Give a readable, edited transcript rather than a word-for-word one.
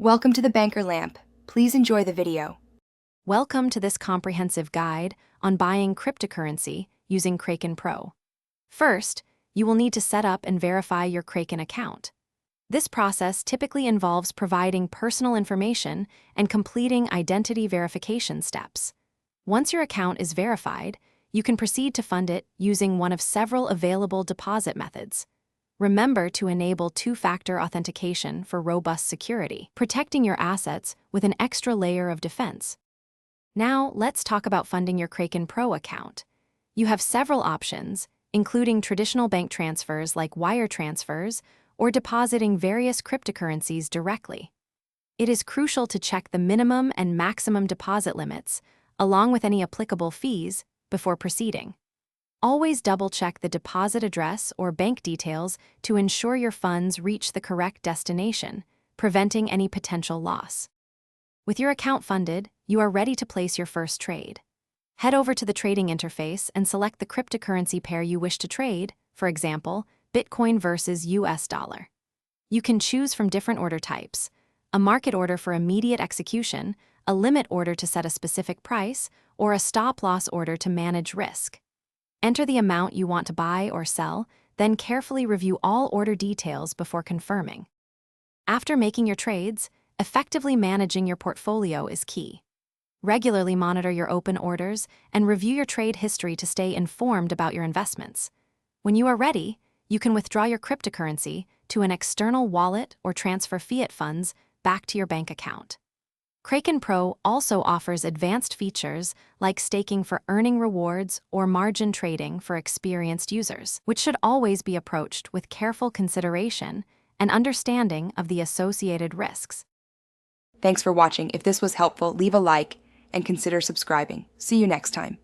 Welcome to the Banker Lamp. Please enjoy the video. Welcome to this comprehensive guide on buying cryptocurrency using Kraken Pro. First, you will need to set up and verify your Kraken account. This process typically involves providing personal information and completing identity verification steps. Once your account is verified, you can proceed to fund it using one of several available deposit methods. Remember to enable two-factor authentication for robust security, protecting your assets with an extra layer of defense. Now, let's talk about funding your Kraken Pro account. You have several options, including traditional bank transfers like wire transfers or depositing various cryptocurrencies directly. It is crucial to check the minimum and maximum deposit limits, along with any applicable fees, before proceeding. Always double-check the deposit address or bank details to ensure your funds reach the correct destination, preventing any potential loss. With your account funded, you are ready to place your first trade. Head over to the trading interface and select the cryptocurrency pair you wish to trade, for example, Bitcoin versus US dollar. You can choose from different order types: a market order for immediate execution, a limit order to set a specific price, or a stop-loss order to manage risk. Enter the amount you want to buy or sell, then carefully review all order details before confirming. After making your trades, effectively managing your portfolio is key. Regularly monitor your open orders and review your trade history to stay informed about your investments. When you are ready, you can withdraw your cryptocurrency to an external wallet or transfer fiat funds back to your bank account. Kraken Pro also offers advanced features like staking for earning rewards or margin trading for experienced users, which should always be approached with careful consideration and understanding of the associated risks. Thanks for watching. If this was helpful, leave a like and consider subscribing. See you next time.